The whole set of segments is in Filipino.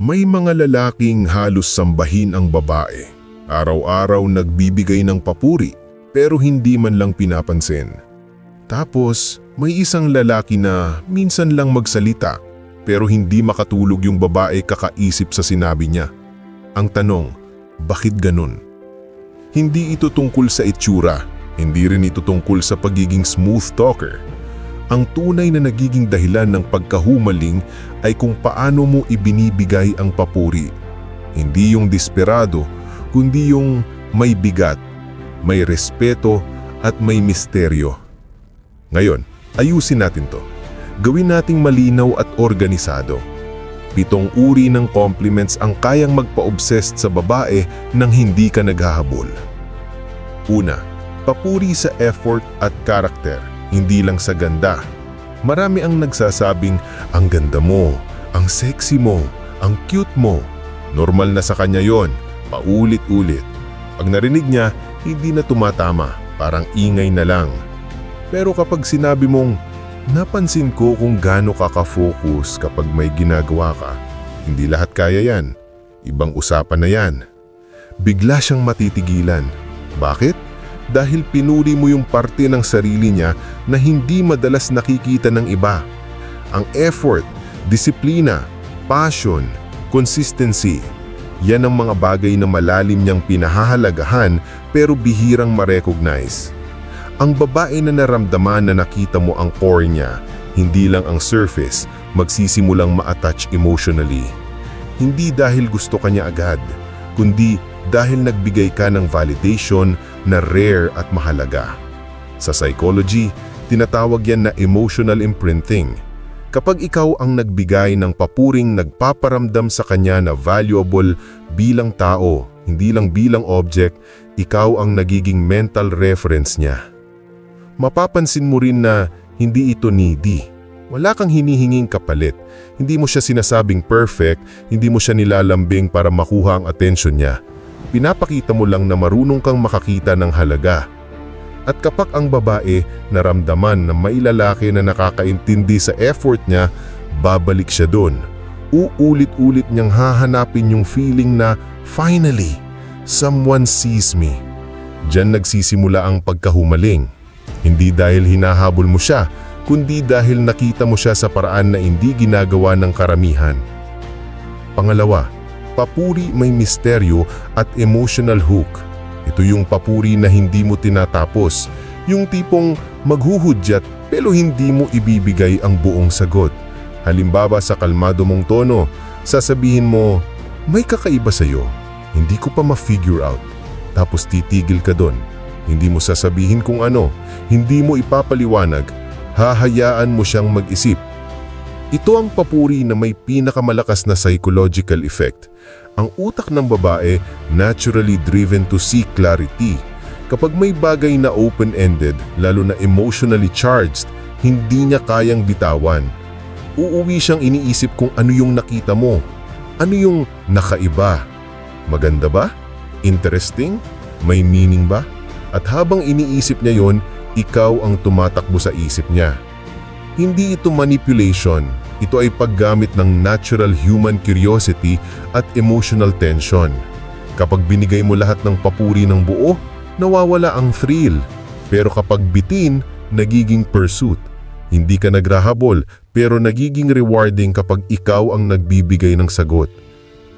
May mga lalaking halos sambahin ang babae. Araw-araw nagbibigay ng papuri pero hindi man lang pinapansin. Tapos may isang lalaki na minsan lang magsalita pero hindi makatulog yung babae kakaisip sa sinabi niya. Ang tanong, bakit ganun? Hindi ito tungkol sa itsura, hindi rin ito tungkol sa pagiging smooth talker. Ang tunay na nagiging dahilan ng pagkahumaling ay kung paano mo ibinibigay ang papuri. Hindi yung desperado, kundi yung may bigat, may respeto at may misteryo. Ngayon, ayusin natin to. Gawin nating malinaw at organisado. 7 uri ng compliments ang kayang magpa-obsessed sa babae nang hindi ka naghahabol. Una, papuri sa effort at karakter, hindi lang sa ganda. Marami ang nagsasabing, ang ganda mo, ang sexy mo, ang cute mo. Normal na sa kanya yon, paulit-ulit. Pag narinig niya, hindi na tumatama, parang ingay na lang. Pero kapag sinabi mong, napansin ko kung gaano ka ka-focus kapag may ginagawa ka. Hindi lahat kaya yan. Ibang usapan na yan. Bigla siyang matitigilan. Bakit? Dahil pinuri mo yung parte ng sarili niya na hindi madalas nakikita ng iba. Ang effort, disiplina, passion, consistency. Yan ang mga bagay na malalim niyang pinahahalagahan pero bihirang ma-recognize. Ang babae na naramdaman na nakita mo ang core niya, hindi lang ang surface, magsisimulang ma-attach emotionally. Hindi dahil gusto ka niya agad, kundi dahil nagbigay ka ng validation na rare at mahalaga. Sa psychology, tinatawag yan na emotional imprinting. Kapag ikaw ang nagbigay ng papuring nagpaparamdam sa kanya na valuable bilang tao, hindi lang bilang object, ikaw ang nagiging mental reference niya. Mapapansin mo rin na hindi ito needy. Wala kang hinihinging kapalit. Hindi mo siya sinasabing perfect, hindi mo siya nilalambing para makuha ang atensyon niya. Pinapakita mo lang na marunong kang makakita ng halaga. At kapag ang babae naramdaman na may lalaki na nakakaintindi sa effort niya, babalik siya doon. Uulit-ulit niyang hahanapin yung feeling na, finally, someone sees me. Diyan nagsisimula ang pagkahumaling. Hindi dahil hinahabol mo siya, kundi dahil nakita mo siya sa paraan na hindi ginagawa ng karamihan. Pangalawa, papuri may misteryo at emotional hook. Ito yung papuri na hindi mo tinatapos, yung tipong maghuhudyat pero hindi mo ibibigay ang buong sagot. Halimbawa sa kalmado mong tono, sasabihin mo, may kakaiba sa'yo, hindi ko pa ma-figure out. Tapos titigil ka doon. Hindi mo sasabihin kung ano, hindi mo ipapaliwanag, hahayaan mo siyang mag-isip. Ito ang papuri na may pinakamalakas na psychological effect. Ang utak ng babae naturally driven to seek clarity. Kapag may bagay na open-ended, lalo na emotionally charged, hindi niya kayang bitawan. Uuwi siyang iniisip kung ano yung nakita mo. Ano yung nakaiba? Maganda ba? Interesting? May meaning ba? At habang iniisip niya yon, ikaw ang tumatakbo sa isip niya. Hindi ito manipulation, ito ay paggamit ng natural human curiosity at emotional tension. Kapag binigay mo lahat ng papuri ng buo, nawawala ang thrill. Pero kapag bitin, nagiging pursuit. Hindi ka nagrahabol, pero nagiging rewarding kapag ikaw ang nagbibigay ng sagot.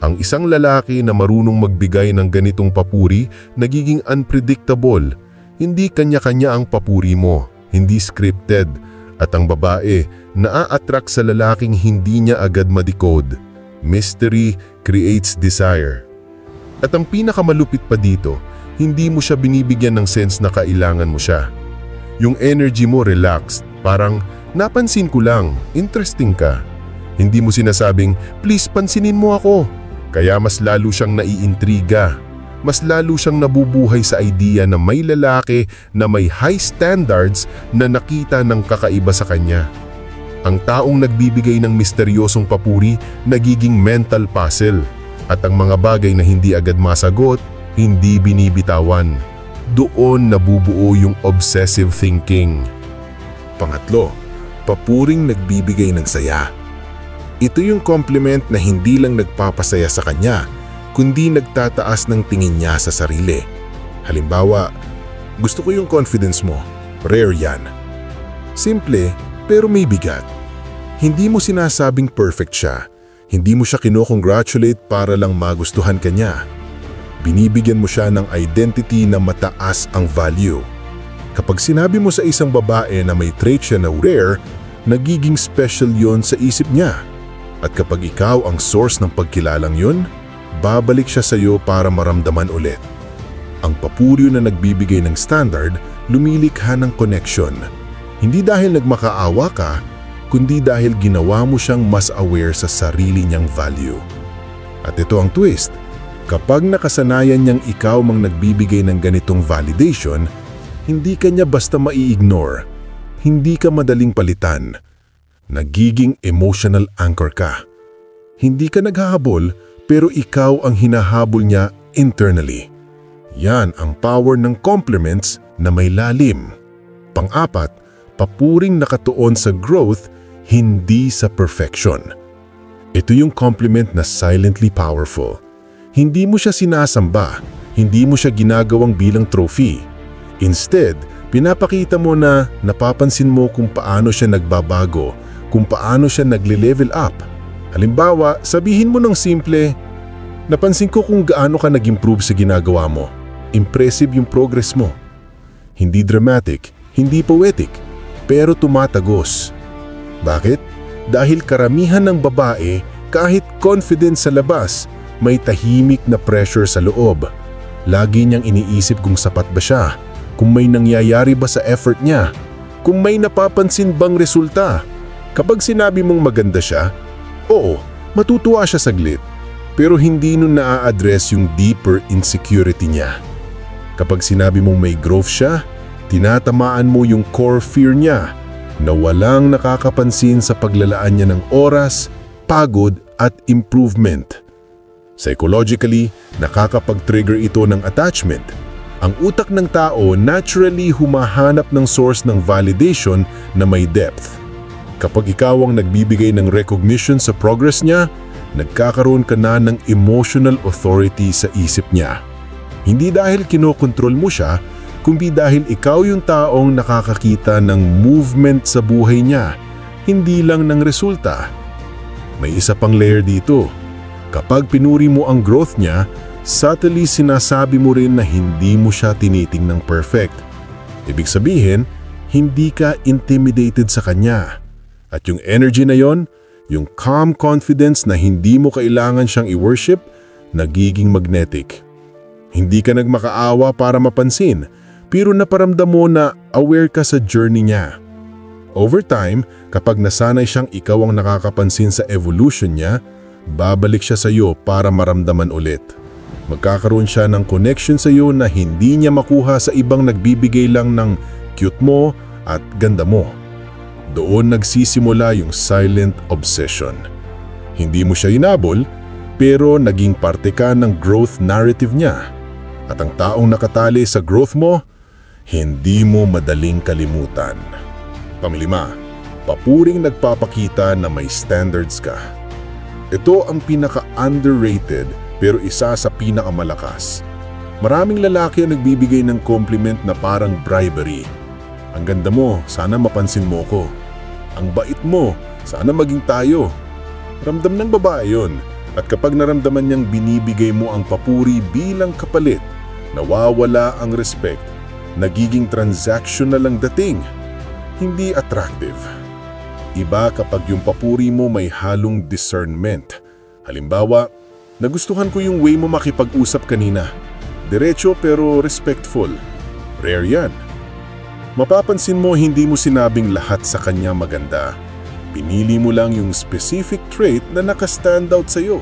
Ang isang lalaki na marunong magbigay ng ganitong papuri, nagiging unpredictable. Hindi kanya-kanya ang papuri mo, hindi scripted. At ang babae, naa-attract sa lalaking hindi niya agad ma-decode. Mystery creates desire. At ang pinakamalupit pa dito, hindi mo siya binibigyan ng sense na kailangan mo siya. Yung energy mo relaxed, parang napansin ko lang, interesting ka. Hindi mo sinasabing, please pansinin mo ako. Kaya mas lalo siyang naiintriga. Mas lalo siyang nabubuhay sa idea na may lalaki na may high standards na nakita ng kakaiba sa kanya. Ang taong nagbibigay ng misteryosong papuri nagiging mental puzzle. At ang mga bagay na hindi agad masagot, hindi binibitawan. Doon nabubuo yung obsessive thinking. Pangatlo, papuring nagbibigay ng saya. Ito yung compliment na hindi lang nagpapasaya sa kanya, kundi nagtataas ng tingin niya sa sarili. Halimbawa, gusto ko yung confidence mo. Rare yan. Simple, pero may bigat. Hindi mo sinasabing perfect siya. Hindi mo siya kino-congratulate para lang magustuhan ka niya. Binibigyan mo siya ng identity na mataas ang value. Kapag sinabi mo sa isang babae na may trait siya na rare, nagiging special yon sa isip niya. At kapag ikaw ang source ng pagkilalang yun, babalik siya sa iyo para maramdaman ulit. Ang papuryo na nagbibigay ng standard, lumilikha ng connection. Hindi dahil nagmakaawa ka, kundi dahil ginawa mo siyang mas aware sa sarili niyang value. At ito ang twist. Kapag nakasanayan niyang ikaw mang nagbibigay ng ganitong validation, hindi ka niya basta mai-ignore. Hindi ka madaling palitan. Nagiging emotional anchor ka. Hindi ka naghahabol, pero ikaw ang hinahabol niya internally. Yan ang power ng compliments na may lalim. Pang-apat, papuring nakatuon sa growth, hindi sa perfection. Ito yung compliment na silently powerful. Hindi mo siya sinasamba, hindi mo siya ginagawang bilang trophy. Instead, pinapakita mo na napapansin mo kung paano siya nagbabago, kung paano siya nagle-level up. Halimbawa, sabihin mo ng simple, napansin ko kung gaano ka nag-improve sa ginagawa mo. Impressive yung progress mo. Hindi dramatic, hindi poetic, pero tumatagos. Bakit? Dahil karamihan ng babae, kahit confident sa labas, may tahimik na pressure sa loob. Lagi niyang iniisip kung sapat ba siya, kung may nangyayari ba sa effort niya, kung may napapansin bang resulta. Kapag sinabi mong maganda siya, oo, matutuwa siya saglit, pero hindi nun naa-address yung deeper insecurity niya. Kapag sinabi mong may growth siya, tinatamaan mo yung core fear niya na walang nakakapansin sa paglalaan niya ng oras, pagod at improvement. Psychologically, nakakapag-trigger ito ng attachment. Ang utak ng tao naturally humahanap ng source ng validation na may depth. Kapag ikaw ang nagbibigay ng recognition sa progress niya, nagkakaroon ka na ng emotional authority sa isip niya. Hindi dahil kinokontrol mo siya, kundi dahil ikaw yung taong nakakakita ng movement sa buhay niya, hindi lang ng resulta. May isa pang layer dito. Kapag pinuri mo ang growth niya, subtly sinasabi mo rin na hindi mo siya tinitingnang perfect. Ibig sabihin, hindi ka intimidated sa kanya. At yung energy na yon, yung calm confidence na hindi mo kailangan siyang i-worship, nagiging magnetic. Hindi ka nagmakaawa para mapansin, pero naparamdam mo na aware ka sa journey niya. Over time, kapag nasanay siyang ikaw ang nakakapansin sa evolution niya, babalik siya sa iyo para maramdaman ulit. Magkakaroon siya ng connection sa iyo na hindi niya makuha sa ibang nagbibigay lang ng cute mo at ganda mo. Doon nagsisimula yung silent obsession. Hindi mo siya hinabol, pero naging parte ka ng growth narrative niya. At ang taong nakatali sa growth mo, hindi mo madaling kalimutan. Panglima, papuring nagpapakita na may standards ka. Ito ang pinaka-underrated pero isa sa pinakamalakas. Maraming lalaki ang nagbibigay ng compliment na parang bribery. Ang ganda mo, sana mapansin mo ko. Ang bait mo, sana maging tayo. Ramdam ng babae yun. At kapag naramdaman niyang binibigay mo ang papuri bilang kapalit, nawawala ang respect. Nagiging transactional ang dating. Hindi attractive. Iba kapag yung papuri mo may halong discernment. Halimbawa, nagustuhan ko yung way mo makipag-usap kanina. Diretso pero respectful. Rare yan. Mapapansin mo hindi mo sinabing lahat sa kanya maganda. Pinili mo lang yung specific trait na naka-standout sa'yo.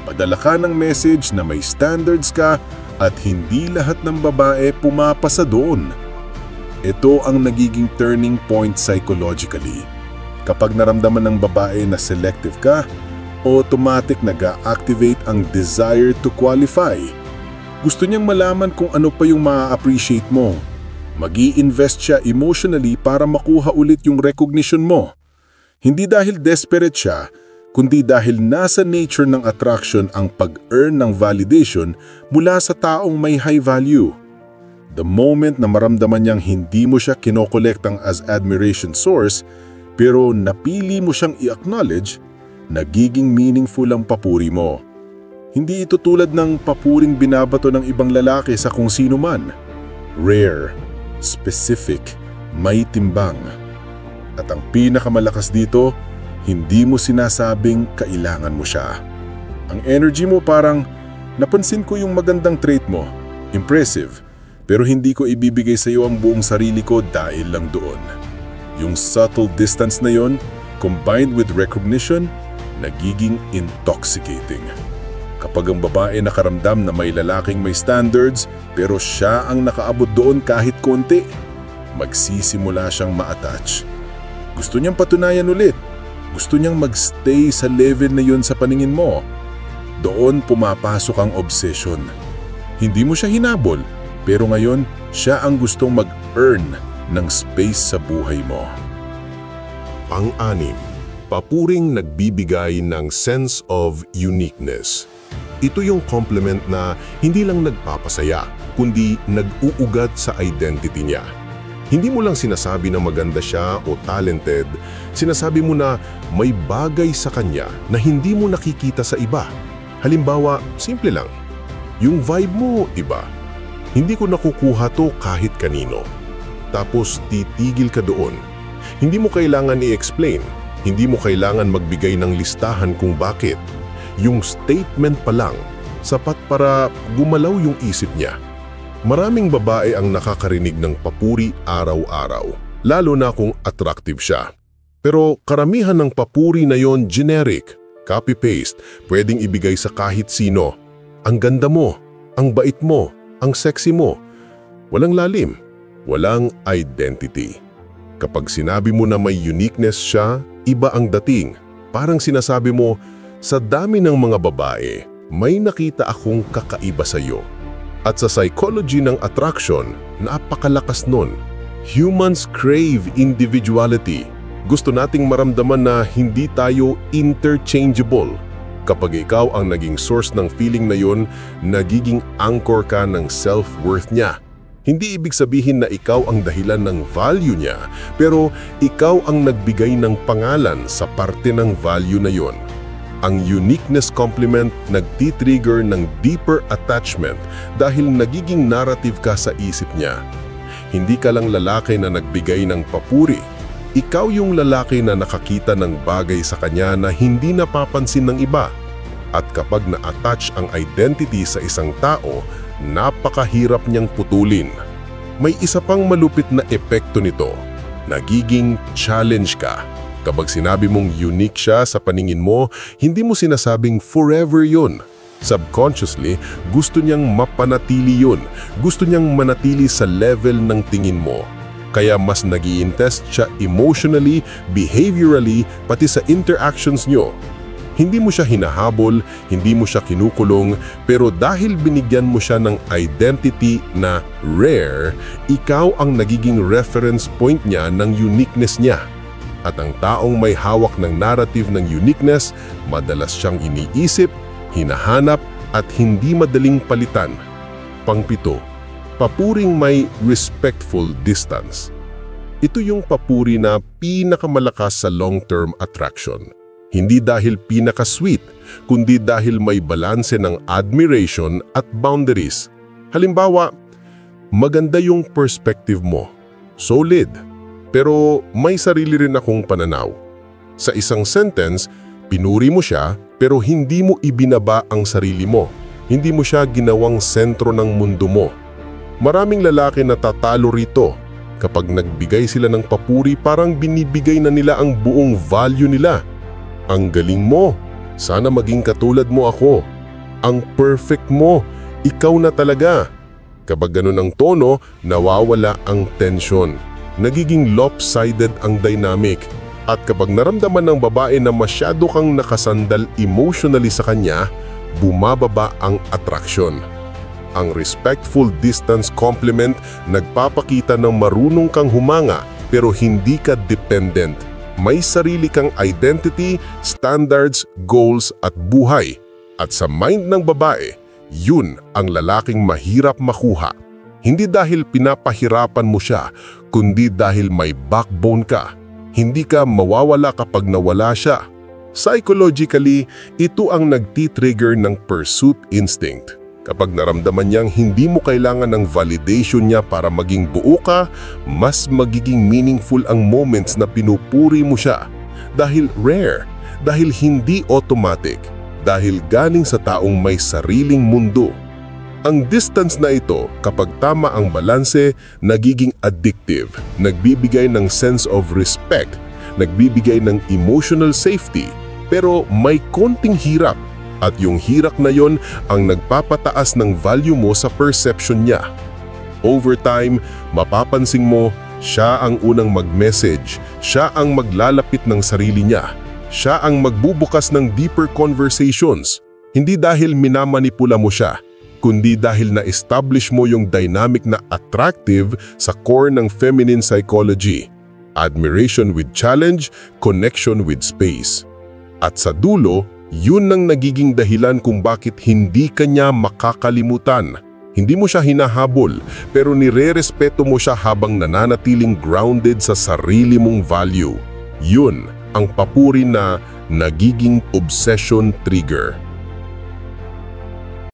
Padala ka ng message na may standards ka at hindi lahat ng babae pumapasa doon. Ito ang nagiging turning point psychologically. Kapag naramdaman ng babae na selective ka, automatic nag-a-activate ang desire to qualify. Gusto niyang malaman kung ano pa yung ma-appreciate mo. Mag-i-invest siya emotionally para makuha ulit yung recognition mo. Hindi dahil desperate siya, kundi dahil nasa nature ng attraction ang pag-earn ng validation mula sa taong may high value. The moment na maramdaman niyang hindi mo siya kinokolektang as admiration source, pero napili mo siyang i-acknowledge, nagiging meaningful ang papuri mo. Hindi ito tulad ng papuring binabato ng ibang lalaki sa kung sino man. Rare, specific, may timbang. At ang pinakamalakas dito, hindi mo sinasabing kailangan mo siya. Ang energy mo parang, napansin ko yung magandang trait mo, impressive, pero hindi ko ibibigay sa iyo ang buong sarili ko dahil lang doon. Yung subtle distance na yon, combined with recognition, nagiging intoxicating. Kapag ang babae nakaramdam na may lalaking may standards, pero siya ang nakaabot doon kahit konti, magsisimula siyang ma-attach. Gusto niyang patunayan ulit. Gusto niyang magstay sa level na yun sa paningin mo. Doon pumapasok ang obsession. Hindi mo siya hinabol, pero ngayon siya ang gustong mag-earn ng space sa buhay mo. Pang-anim, papuring nagbibigay ng sense of uniqueness. Ito yung compliment na hindi lang nagpapasaya, kundi nag-uugat sa identity niya. Hindi mo lang sinasabi na maganda siya o talented, sinasabi mo na may bagay sa kanya na hindi mo nakikita sa iba. Halimbawa, simple lang, yung vibe mo iba. Hindi ko nakukuha to kahit kanino. Tapos titigil ka doon. Hindi mo kailangan i-explain, hindi mo kailangan magbigay ng listahan kung bakit. Yung statement pa lang, sapat para gumalaw yung isip niya. Maraming babae ang nakakarinig ng papuri araw-araw, lalo na kung attractive siya. Pero karamihan ng papuri na yon generic, copy-paste, pwedeng ibigay sa kahit sino. Ang ganda mo, ang bait mo, ang sexy mo. Walang lalim, walang identity. Kapag sinabi mo na may uniqueness siya, iba ang dating. Parang sinasabi mo, sa dami ng mga babae, may nakita akong kakaiba sa iyo. At sa psychology ng attraction, napakalakas nun. Humans crave individuality. Gusto nating maramdaman na hindi tayo interchangeable. Kapag ikaw ang naging source ng feeling na yun, nagiging anchor ka ng self-worth niya. Hindi ibig sabihin na ikaw ang dahilan ng value niya, pero ikaw ang nagbigay ng pangalan sa parte ng value na yun. Ang uniqueness compliment nagtitrigger ng deeper attachment dahil nagiging narrative ka sa isip niya. Hindi ka lang lalaki na nagbigay ng papuri. Ikaw yung lalaki na nakakita ng bagay sa kanya na hindi napapansin ng iba. At kapag na-attach ang identity sa isang tao, napakahirap niyang putulin. May isa pang malupit na epekto nito. Nagiging challenge ka. Kapag sinabi mong unique siya sa paningin mo, hindi mo sinasabing forever yun. Subconsciously, gusto niyang mapanatili yun. Gusto niyang manatili sa level ng tingin mo. Kaya mas nag-i-intest siya emotionally, behaviorally, pati sa interactions nyo. Hindi mo siya hinahabol, hindi mo siya kinukulong, pero dahil binigyan mo siya ng identity na rare, ikaw ang nagiging reference point niya ng uniqueness niya. At ang taong may hawak ng narrative ng uniqueness, madalas siyang iniisip, hinahanap, at hindi madaling palitan. Pang-7, papuring may respectful distance. Ito yung papuri na pinakamalakas sa long-term attraction. Hindi dahil pinaka-sweet, kundi dahil may balanse ng admiration at boundaries. Halimbawa, maganda yung perspective mo. Solid. Pero may sarili rin akong pananaw. Sa isang sentence, pinuri mo siya pero hindi mo ibinaba ang sarili mo. Hindi mo siya ginawang sentro ng mundo mo. Maraming lalaki na tatalo rito. Kapag nagbigay sila ng papuri, parang binibigay na nila ang buong value nila. Ang galing mo. Sana maging katulad mo ako. Ang perfect mo. Ikaw na talaga. Kapag ganun ang tono, nawawala ang tension. Nagiging lopsided ang dynamic. At kapag naramdaman ng babae na masyado kang nakasandal emotionally sa kanya, bumababa ang attraction. Ang respectful distance compliment nagpapakita ng marunong kang humanga pero hindi ka dependent. May sarili kang identity, standards, goals at buhay. At sa mind ng babae, yun ang lalaking mahirap makuha. Hindi dahil pinapahirapan mo siya, kundi dahil may backbone ka. Hindi ka mawawala kapag nawala siya. Psychologically, ito ang nagtitrigger ng pursuit instinct. Kapag naramdaman niyang hindi mo kailangan ng validation niya para maging buo ka, mas magiging meaningful ang moments na pinupuri mo siya. Dahil rare, dahil hindi automatic, dahil galing sa taong may sariling mundo. Ang distance na ito, kapag tama ang balanse, nagiging addictive, nagbibigay ng sense of respect, nagbibigay ng emotional safety, pero may konting hirap. At yung hirap na yon ang nagpapataas ng value mo sa perception niya. Over time, mapapansin mo, siya ang unang mag-message, siya ang maglalapit ng sarili niya, siya ang magbubukas ng deeper conversations. Hindi dahil minamanipula mo siya, kundi dahil na-establish mo yung dynamic na attractive sa core ng feminine psychology. Admiration with challenge, connection with space. At sa dulo, yun ang nagiging dahilan kung bakit hindi ka niya makakalimutan. Hindi mo siya hinahabol, pero nire-respeto mo siya habang nananatiling grounded sa sarili mong value. Yun ang papuri na nagiging obsession trigger.